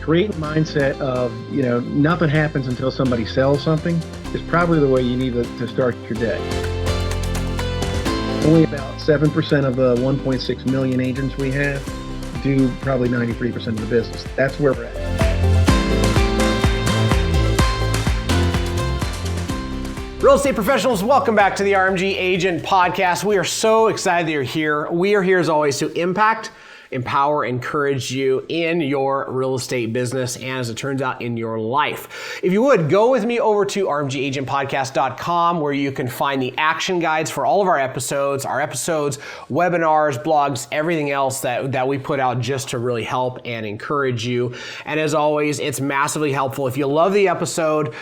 create a mindset of, nothing happens until somebody sells something is probably the way you need to start your day. Only about 7% of the 1.6 million agents we have do probably 93% of the business. That's where we're at. Real estate professionals, welcome back to the RMG Agent Podcast. We are so excited that you're here. We are here as always to impact, empower, encourage you in your real estate business and, as it turns out, in your life. If you would, go with me over to rmgagentpodcast.com where you can find the action guides for all of our episodes, webinars, blogs, everything else that we put out just to really help and encourage you. And as always, it's massively helpful. If you love the episode,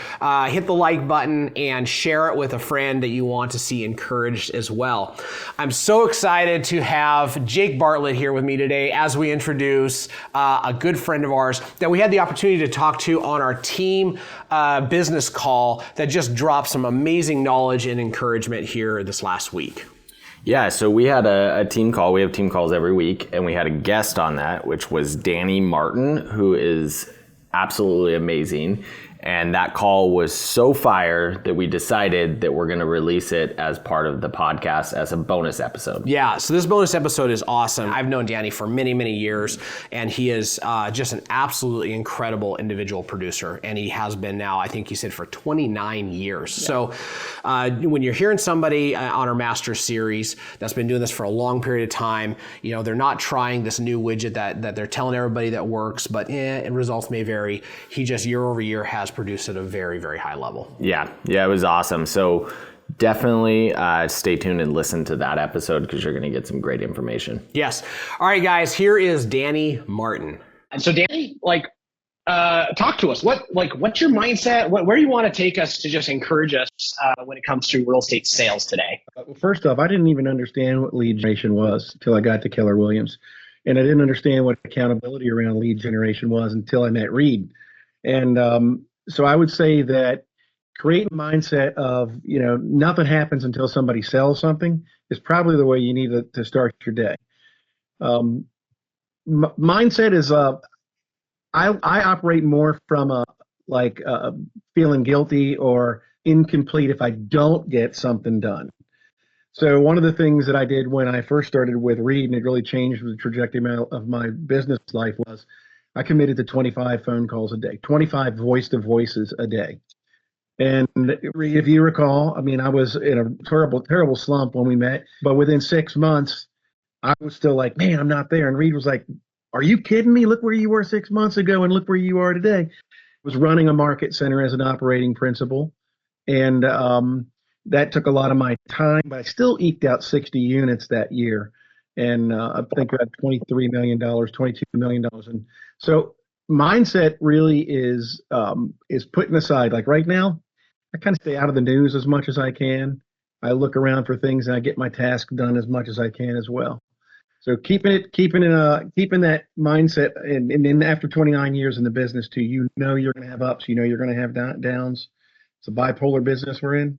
hit the like button and share it with a friend that you want to see encouraged as well. I'm so excited to have Jake Bartlett here with me today as we introduce a good friend of ours that we had the opportunity to talk to on our team business call that just dropped some amazing knowledge and encouragement here this last week. Yeah, so we had a team call. We have team calls every week, and we had a guest on that, which was Danny Martin, who is absolutely amazing. And that call was so fire that we decided that we're going to release it as part of the podcast as a bonus episode. Yeah, so this bonus episode is awesome. I've known Danny for many, many years, and he is just an absolutely incredible individual producer. And he has been now, I think he said, for 29 years. Yeah. So when you're hearing somebody on our Master Series that's been doing this for a long period of time, they're not trying this new widget that they're telling everybody that works, but and results may vary. He just year over year has produced at a very, very high level. Yeah, it was awesome. So definitely stay tuned and listen to that episode because you're going to get some great information. Yes. All right, guys, here is Danny Martin. And so Danny, talk to us. What's your mindset? Where do you want to take us to just encourage us when it comes to real estate sales today? First off, I didn't even understand what lead generation was until I got to Keller Williams. And I didn't understand what accountability around lead generation was until I met Reed. And so I would say that creating a mindset of, nothing happens until somebody sells something is probably the way you need to start your day. Mindset is, I operate more from feeling guilty or incomplete if I don't get something done. So one of the things that I did when I first started with Reed, and it really changed the trajectory of my business life, was I committed to 25 phone calls a day, 25 voice-to-voices a day. And if you recall, I was in a terrible, terrible slump when we met, but within 6 months, I was still like, man, I'm not there. And Reed was like, are you kidding me? Look where you were 6 months ago and look where you are today. I was running a market center as an operating principal. And that took a lot of my time, but I still eked out 60 units that year. And I think we had $23 million, $22 million. And so mindset really is putting aside, like right now, I kind of stay out of the news as much as I can. I look around for things and I get my task done as much as I can as well. So keeping that mindset, and then after 29 years in the business too, you're going to have ups, you're going to have downs. It's a bipolar business we're in.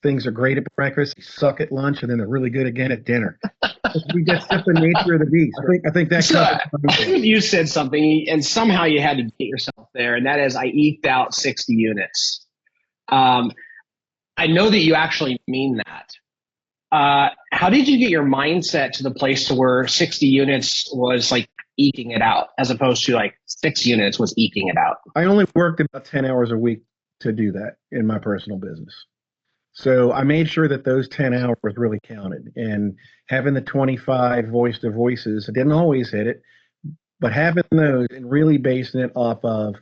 Things are great at breakfast, suck at lunch, and then they're really good again at dinner. That's just the nature of the beast. I think that. So, you said something, and somehow you had to get yourself there, and that is, I eked out 60 units. I know that you actually mean that. How did you get your mindset to the place to where 60 units was like eking it out, as opposed to like 6 units was eking it out? I only worked about 10 hours a week to do that in my personal business. So I made sure that those 10 hours really counted, and having the 25 voice-to-voices, I didn't always hit it, but having those and really basing it off of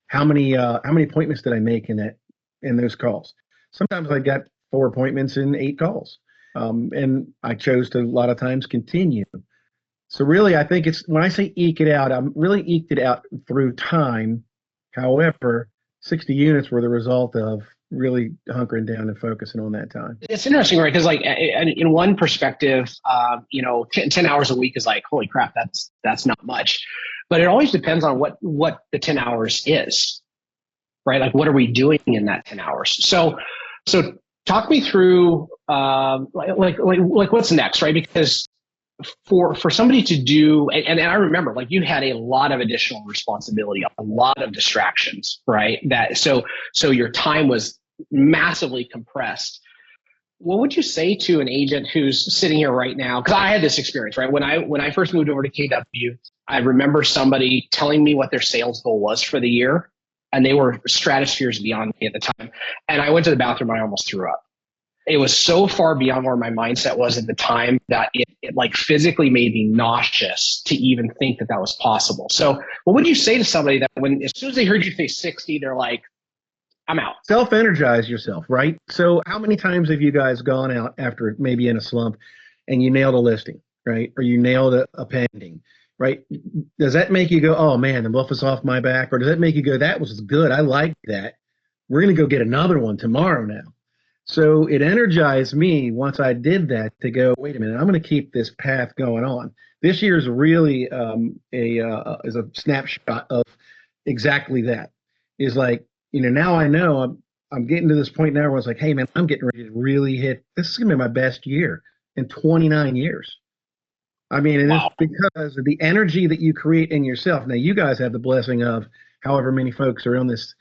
how many appointments did I make in those calls. Sometimes I got 4 appointments in 8 calls, and I chose to a lot of times continue. So really, I think it's, when I say eke it out, I'm really eked it out through time. However, 60 units were the result of really hunkering down and focusing on that time. It's interesting, right? Because in one perspective, 10 hours a week is like, holy crap, that's not much. But it always depends on what the 10 hours is, right? Like, what are we doing in that 10 hours? So talk me through like what's next, right? Because for somebody to do, and I remember like you had a lot of additional responsibility, a lot of distractions, right? So your time was massively compressed. What would you say to an agent who's sitting here right now? Because I had this experience, right? When I first moved over to KW, I remember somebody telling me what their sales goal was for the year, and they were stratospheres beyond me at the time. And I went to the bathroom and I almost threw up. It was so far beyond where my mindset was at the time that it like physically made me nauseous to even think that that was possible. So what would you say to somebody that as soon as they heard you say 60, they're like, I'm out? Self-energize yourself, right? So how many times have you guys gone out after maybe in a slump and you nailed a listing, right? Or you nailed a pending, right? Does that make you go, oh man, the buff is off my back? Or does that make you go, that was good, I like that, we're going to go get another one tomorrow now? So it energized me once I did that to go, wait a minute, I'm going to keep this path going on. This year's really is a snapshot of exactly that. Is like, now I know I'm getting to this point now where it's like, hey man, I'm getting ready to really hit. This is going to be my best year in 29 years. I mean, and Wow. it's because of the energy that you create in yourself. Now you guys have the blessing of however many folks are on this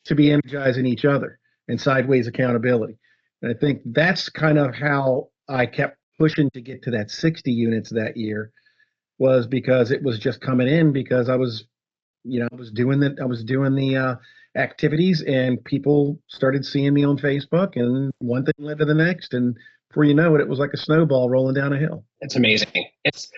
to be energizing each other and sideways accountability. And I think that's kind of how I kept pushing to get to that 60 units that year, was because it was just coming in because I was doing the activities, and people started seeing me on Facebook, and one thing led to the next, and before you know it, it was like a snowball rolling down a hill. It's amazing. It's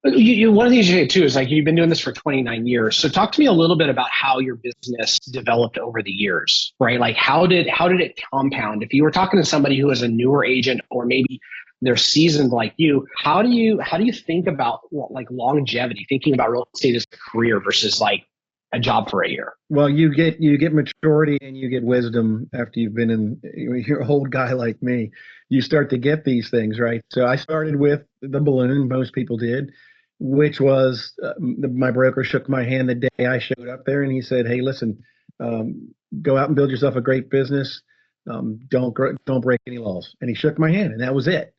one of the things you say too is like you've been doing this for 29 years. So talk to me a little bit about how your business developed over the years, right? Like how did it compound? If you were talking to somebody who is a newer agent, or maybe they're seasoned like you, how do you think about like longevity, thinking about real estate as a career versus like a job for a year? Well, you get maturity and you get wisdom after you've been in. You're an old guy like me. You start to get these things, right? So I started with the balloon. Most people did, which was my broker shook my hand the day I showed up there, and he said, "Hey, listen, go out and build yourself a great business. Don't break any laws." And he shook my hand, and that was it.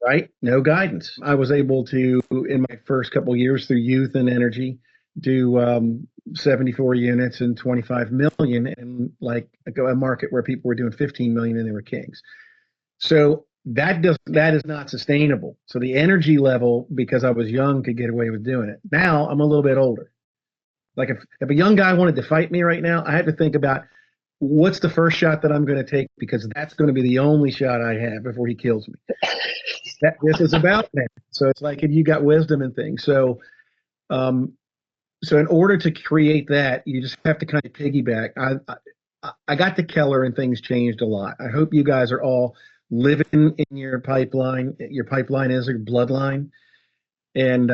Right? No guidance. I was able to, in my first couple of years, through youth and energy, do 74 units and 25 million, and like a market where people were doing 15 million and they were kings. So that is not sustainable. So the energy level, because I was young, could get away with doing it. Now I'm a little bit older. Like if a young guy wanted to fight me right now, I had to think about what's the first shot that I'm going to take, because that's going to be the only shot I have before he kills me. This is about that. So it's like, if you got wisdom and things. So in order to create that, you just have to kind of piggyback. I got to Keller and things changed a lot. I hope you guys are all living in your pipeline. Your pipeline is your bloodline, and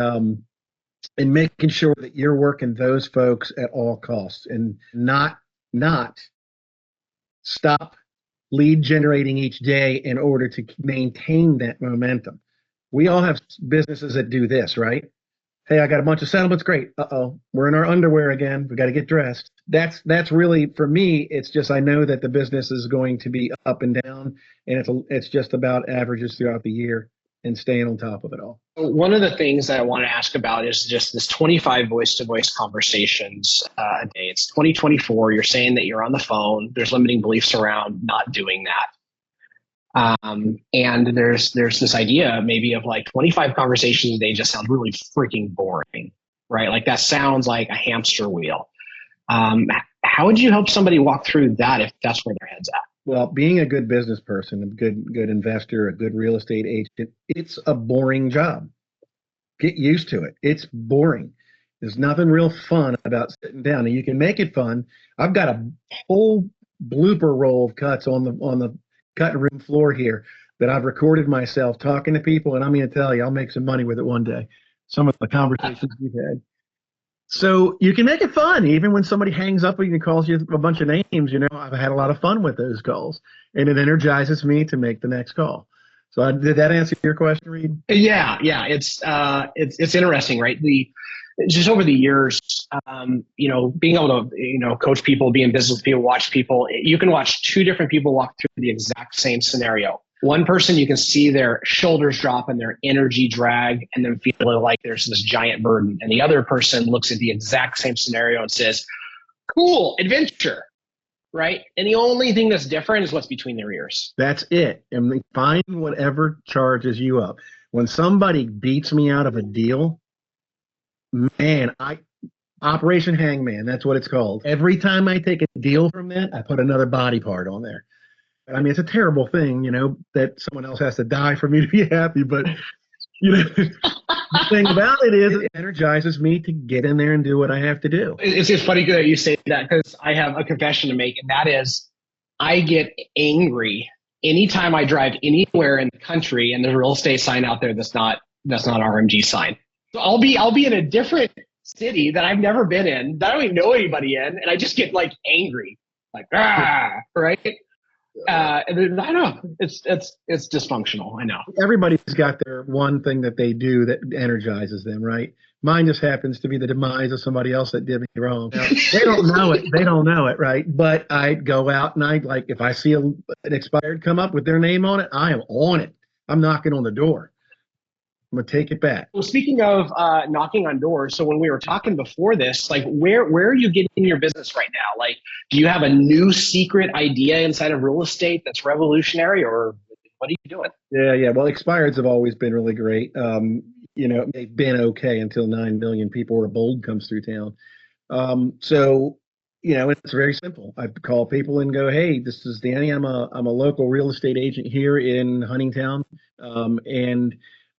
making sure that you're working those folks at all costs, and not stop lead generating each day in order to maintain that momentum. We all have businesses that do this, right? Hey, I got a bunch of settlements. Great. Uh-oh, we're in our underwear again. We got to get dressed. That's really, for me, it's just, I know that the business is going to be up and down, and it's just about averages throughout the year and staying on top of it all. One of the things that I want to ask about is just this 25 voice-to-voice conversations a day. It's 2024. You're saying that you're on the phone. There's limiting beliefs around not doing that. And there's this idea maybe of like 25 conversations a day just sounds really freaking boring, right? Like that sounds like a hamster wheel. How would you help somebody walk through that if that's where their head's at? Well, being a good business person, a good investor, a good real estate agent, it's a boring job. Get used to it. It's boring. There's nothing real fun about sitting down, and you can make it fun. I've got a whole blooper roll of cuts on the cutting room floor here that I've recorded myself talking to people, and I'm going to tell you, I'll make some money with it one day. Some of the conversations we've had. So you can make it fun, even when somebody hangs up and calls you a bunch of names. I've had a lot of fun with those calls, and it energizes me to make the next call. So did that answer your question, Reed? Yeah. It's interesting, right? Just over the years, being able to, coach people, be in business with people, watch people. You can watch two different people walk through the exact same scenario. One person, you can see their shoulders drop and their energy drag and then feel like there's this giant burden. And the other person looks at the exact same scenario and says, cool, adventure, right? And the only thing that's different is what's between their ears. That's it. And they find whatever charges you up. When somebody beats me out of a deal, man, Operation Hangman, that's what it's called. Every time I take a deal from that, I put another body part on there. I mean, it's a terrible thing, that someone else has to die for me to be happy. But, the thing about it is it energizes me to get in there and do what I have to do. It's just funny that you say that, because I have a confession to make, and that is I get angry anytime I drive anywhere in the country and there's a real estate sign out there that's not RMG sign. So I'll be in a different city that I've never been in, that I don't even know anybody in, and I just get like angry, like right. And then, I don't know. It's dysfunctional. I know. Everybody's got their one thing that they do that energizes them, right? Mine just happens to be the demise of somebody else that did me wrong. Now, they don't know it. They don't know it, right? But I go out and if I see an expired come up with their name on it, I am on it. I'm knocking on the door. I'm gonna take it back. Well, speaking of knocking on doors, so when we were talking before this, like where are you getting your business right now? Like, do you have a new secret idea inside of real estate that's revolutionary, or what are you doing? Yeah. Well, expireds have always been really great. They've been okay until 9 million people or a bold comes through town. So it's very simple. I call people and go, hey, this is Danny. I'm a local real estate agent here in Huntingtown, and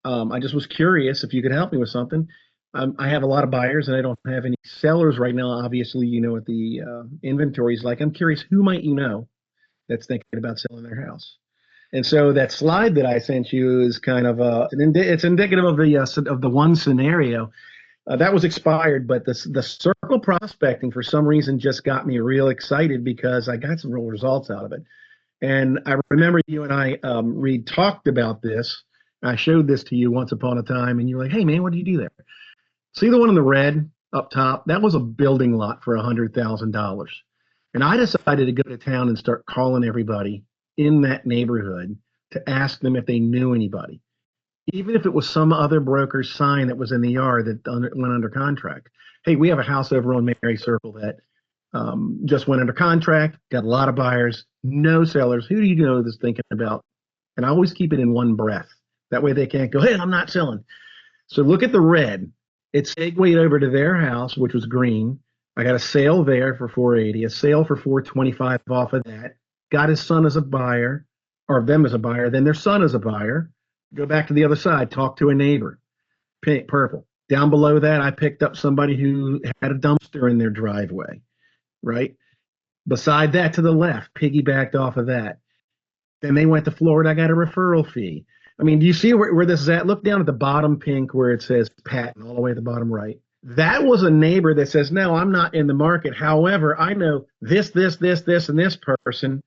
I just was curious if you could help me with something. I have a lot of buyers and I don't have any sellers right now. Obviously, what the inventory is like. I'm curious, who might you know that's thinking about selling their house? And so that slide that I sent you is kind of it's indicative of the one scenario that was expired, but the circle prospecting for some reason just got me real excited because I got some real results out of it. And I remember you and I, Reed, talked about this. I showed this to you once upon a time, and you're like, hey, man, what do you do there? See the one in the red up top? That was a building lot for $100,000. And I decided to go to town and start calling everybody in that neighborhood to ask them if they knew anybody, even if it was some other broker's sign that was in the yard that went under contract. Hey, we have a house over on Mary Circle that just went under contract, got a lot of buyers, no sellers. Who do you know that's thinking about? And I always keep it in one breath. That way they can't go, hey, I'm not selling. So look at the red. It segued over to their house, which was green. I got a sale there for $480, a sale for $425 off of that. Got his son as a buyer, or them as a buyer. Then their son as a buyer. Go back to the other side, talk to a neighbor. Pink, purple. Down below that, I picked up somebody who had a dumpster in their driveway, right? Beside that, to the left, piggybacked off of that. Then they went to Florida. I got a referral fee. I mean, do you see where this is at? Look down at the bottom pink where it says Patton, all the way at the bottom right. That was a neighbor that says, no, I'm not in the market. However, I know this, and this person.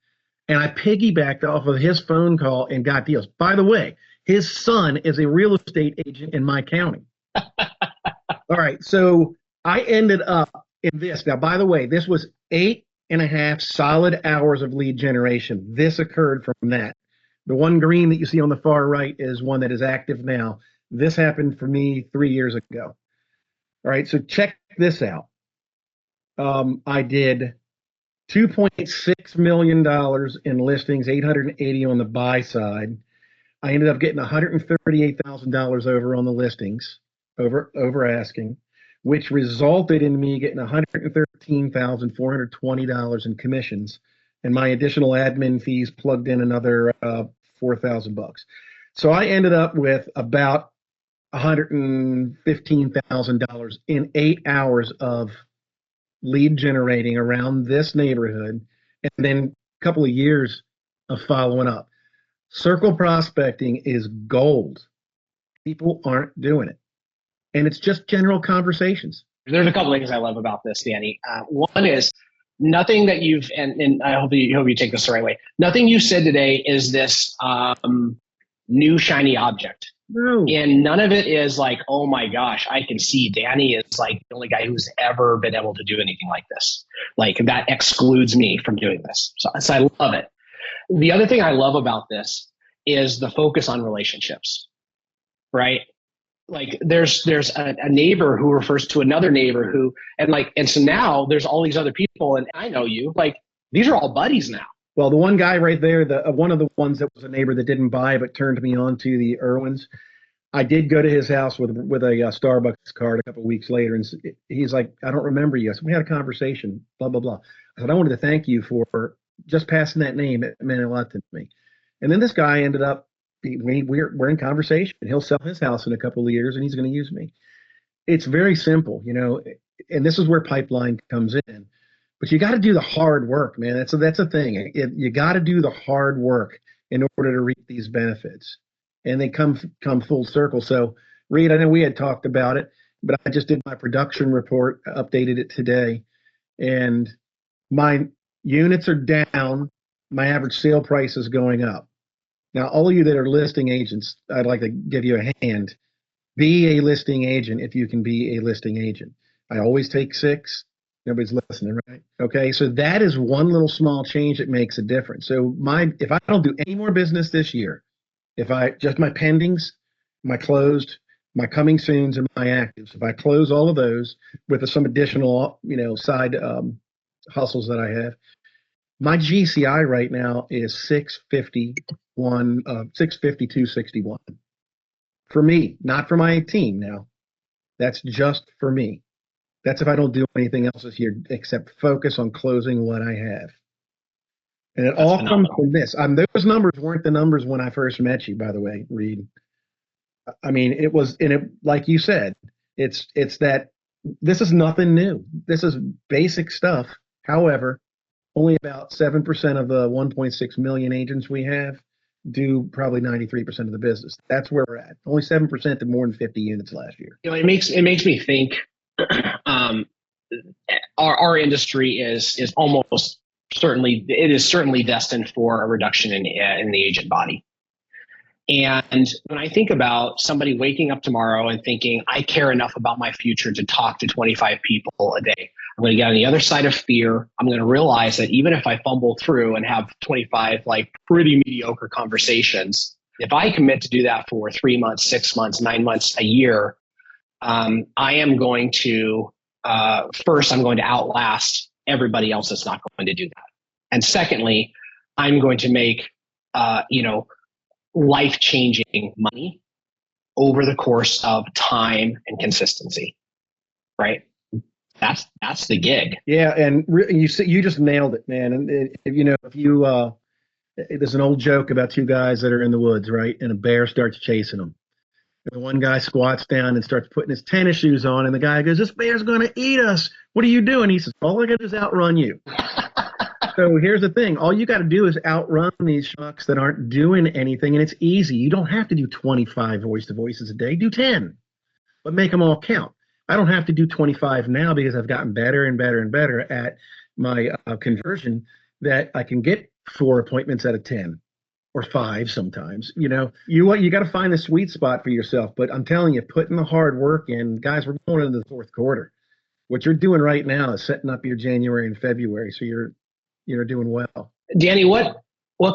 And I piggybacked off of his phone call and got deals. By the way, his son is a real estate agent in my county. All right. So I ended up in this. Now, by the way, this was 8.5 solid hours of lead generation. This occurred from that. The one green that you see on the far right is one that is active now. This happened for me 3 years ago. All right, so check this out. I did $2.6 million in listings, 880 on the buy side. I ended up getting $138,000 over on the listings, over asking, which resulted in me getting $113,420 in commissions, and my additional admin fees plugged in another $4,000. So I ended up with about $115,000 in 8 hours of lead generating around this neighborhood, and then a couple of years of following up. Circle prospecting is gold. People aren't doing it, and it's just general conversations. There's a couple of things I love about this, Danny. One is nothing that you've, and I hope you take this the right way. Nothing you said today is this new shiny object. No. And none of it is like, oh my gosh, I can see Danny is like the only guy who's ever been able to do anything like this. Like that excludes me from doing this. So I love it. The other thing I love about this is the focus on relationships, right? Like there's a neighbor who refers to another neighbor who, and so now there's all these other people, and I know you, like these are all buddies now. Well, the one guy right there, one of the ones that was a neighbor that didn't buy but turned me on to the Irwins. I did go to his house with a Starbucks card a couple of weeks later, and he's like, "I don't remember you." So we had a conversation, blah blah blah. I said, "I wanted to thank you for just passing that name. It meant a lot to me." And then this guy ended up, we're in conversation. He'll sell his house in a couple of years, and he's going to use me. It's very simple, and this is where pipeline comes in. But you got to do the hard work, man. That's a thing. You got to do the hard work in order to reap these benefits, and they come full circle. So, Reed, I know we had talked about it, but I just did my production report, updated it today, and my units are down. My average sale price is going up. Now, all of you that are listing agents, I'd like to give you a hand. Be a listing agent if you can be a listing agent. I always take 6. Nobody's listening, right? Okay, so that is one little small change that makes a difference. So if I don't do any more business this year, if I just my pendings, my closed, my coming soons, and my actives, if I close all of those with some additional, side hustles that I have, my GCI right now is 65261 for me, not for my team. Now, that's just for me. That's if I don't do anything else this year except focus on closing what I have. And it all comes from this. Those numbers weren't the numbers when I first met you, by the way, Reed. I mean, it was, like you said, it's that this is nothing new. This is basic stuff. However, only about 7% of the 1.6 million agents we have do probably 93% of the business. That's where we're at. Only 7% did more than 50 units last year. It makes me think. Our industry is almost certainly destined for a reduction in the agent body. And when I think about somebody waking up tomorrow and thinking, I care enough about my future to talk to 25 people a day, I'm going to get on the other side of fear. I'm going to realize that even if I fumble through and have 25 like pretty mediocre conversations, if I commit to do that for 3 months, 6 months, 9 months, a year, I am going to first, I'm going to outlast everybody else that's not going to do that. And secondly, I'm going to make life-changing money over the course of time and consistency. Right? That's the gig. Yeah, and you just nailed it, man. And there's an old joke about 2 guys that are in the woods, right? And a bear starts chasing them. And one guy squats down and starts putting his tennis shoes on, and the guy goes, "This bear's going to eat us. What are you doing?" He says, "All I got to do is outrun you." So here's the thing. All you got to do is outrun these schmucks that aren't doing anything, and it's easy. You don't have to do 25 voice-to-voices a day. Do 10, but make them all count. I don't have to do 25 now because I've gotten better and better and better at my conversion, that I can get 4 appointments out of 10. Or 5 sometimes. You got to find the sweet spot for yourself. But I'm telling you, putting the hard work in, guys, we're going into the 4th quarter. What you're doing right now is setting up your January and February. So you're doing well. Danny, what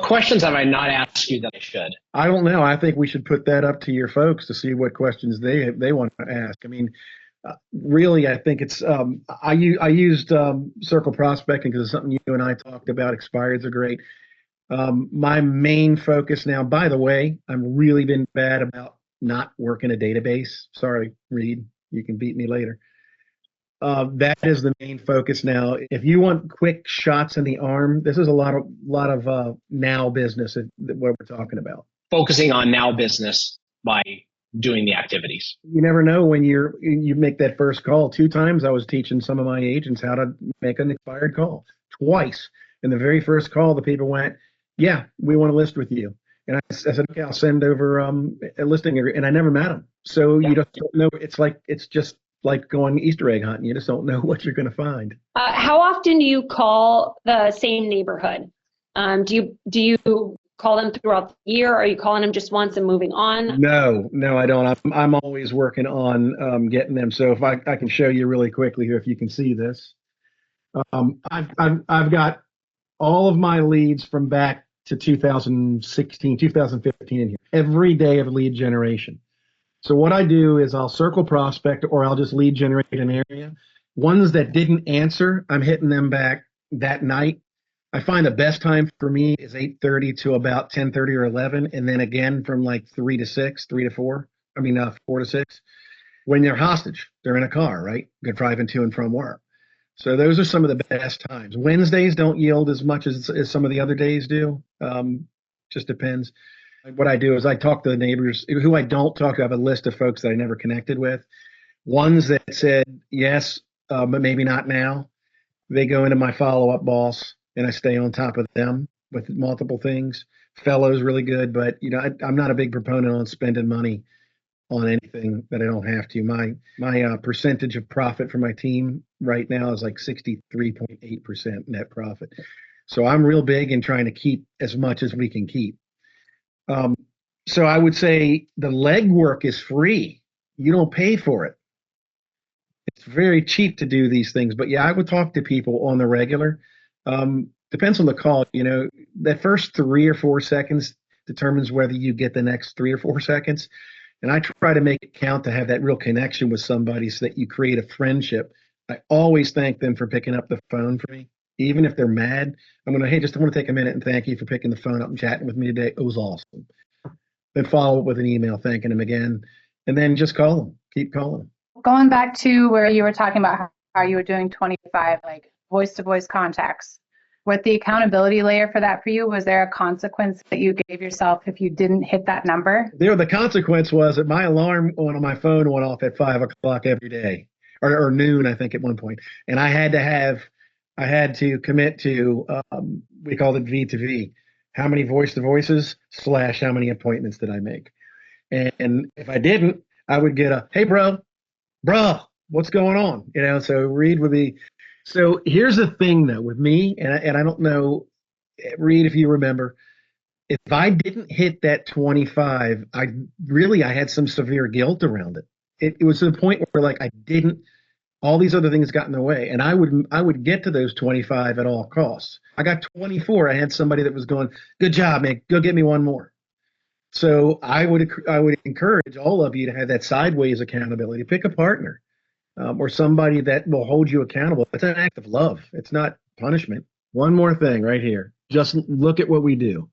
questions have I not asked you that I should? I don't know. I think we should put that up to your folks to see what questions they want to ask. I mean, really, I think it's I used circle prospecting because it's something you and I talked about. Expireds are great. My main focus now, by the way, I've really been bad about not working a database. Sorry, Reed, you can beat me later. That is the main focus now. If you want quick shots in the arm, this is a lot of now business, what we're talking about. Focusing on now business by doing the activities. You never know when you make that first call. 2 times I was teaching some of my agents how to make an expired call. Twice. In the very first call, the people went, "Yeah, we want to list with you." And I said, "Okay, I'll send over a listing." And I never met them. So you just don't know. It's just like going Easter egg hunting. You just don't know what you're going to find. How often do you call the same neighborhood? Do you call them throughout the year? Or are you calling them just once and moving on? No, I don't. I'm always working on getting them. So if I can show you really quickly here, if you can see this, I've got all of my leads from back to 2016, 2015 in here. Every day of lead generation. So what I do is I'll circle prospect or I'll just lead generate an area. Ones that didn't answer, I'm hitting them back that night. I find the best time for me is 8:30 to about 10:30 or 11, and then again from like 3 to 6, 3 to 4. 4 to 6. When they're hostage, they're in a car, right? They're driving to and from work. So those are some of the best times. Wednesdays don't yield as much as some of the other days do. Just depends. What I do is I talk to the neighbors who I don't talk to. I have a list of folks that I never connected with. Ones that said yes, but maybe not now. They go into my follow-up boss, and I stay on top of them with multiple things. Fellow's really good, but I'm not a big proponent on spending money on anything that I don't have to. My percentage of profit for my team right now is like 63.8% net profit. So I'm real big in trying to keep as much as we can keep. So I would say the legwork is free. You don't pay for it. It's very cheap to do these things. But yeah, I would talk to people on the regular. Depends on the call. That first 3 or 4 seconds determines whether you get the next 3 or 4 seconds. And I try to make it count to have that real connection with somebody so that you create a friendship. I always thank them for picking up the phone for me. Even if they're mad, I want to take a minute and thank you for picking the phone up and chatting with me today. It was awesome. Then follow up with an email thanking them again. And then just call them. Keep calling them. Going back to where you were talking about how you were doing 25 like voice-to-voice contacts, with the accountability layer for that for you, was there a consequence that you gave yourself if you didn't hit that number? The consequence was that my alarm on my phone went off at 5 o'clock every day, or noon, I think, at one point. And I had to commit to, we called it V to V. How many voice to voices / how many appointments did I make? And if I didn't, I would get a, hey, bro, what's going on? So Reed would be. So here's the thing, though, with me, and I don't know, Reed, if you remember, if I didn't hit that 25, I had some severe guilt around it. It was to the point where all these other things got in the way, and I would get to those 25 at all costs. I got 24. I had somebody that was going, good job, man, go get me one more. So I would encourage all of you to have that sideways accountability. Pick a partner. Or somebody that will hold you accountable. It's an act of love. It's not punishment. One more thing right here. Just look at what we do.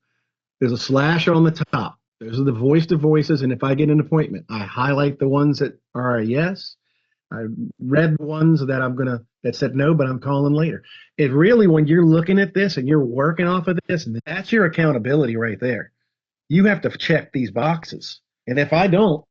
There's a slash on the top. Those are the voice to voices. And if I get an appointment, I highlight the ones that are a yes. I read the ones that that said no, but I'm calling later. It really, when you're looking at this and you're working off of this, that's your accountability right there. You have to check these boxes. And if I don't,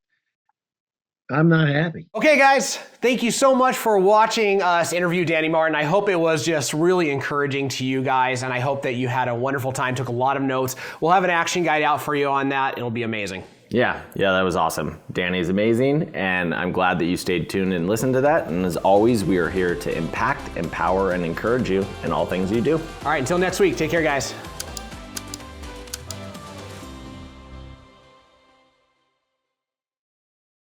I'm not happy. Okay, guys, thank you so much for watching us interview Danny Martin. I hope it was just really encouraging to you guys, and I hope that you had a wonderful time, took a lot of notes. We'll have an action guide out for you on that. It'll be amazing. Yeah, that was awesome. Danny's amazing, and I'm glad that you stayed tuned and listened to that. And as always, we are here to impact, empower, and encourage you in all things you do. All right, until next week, take care, guys.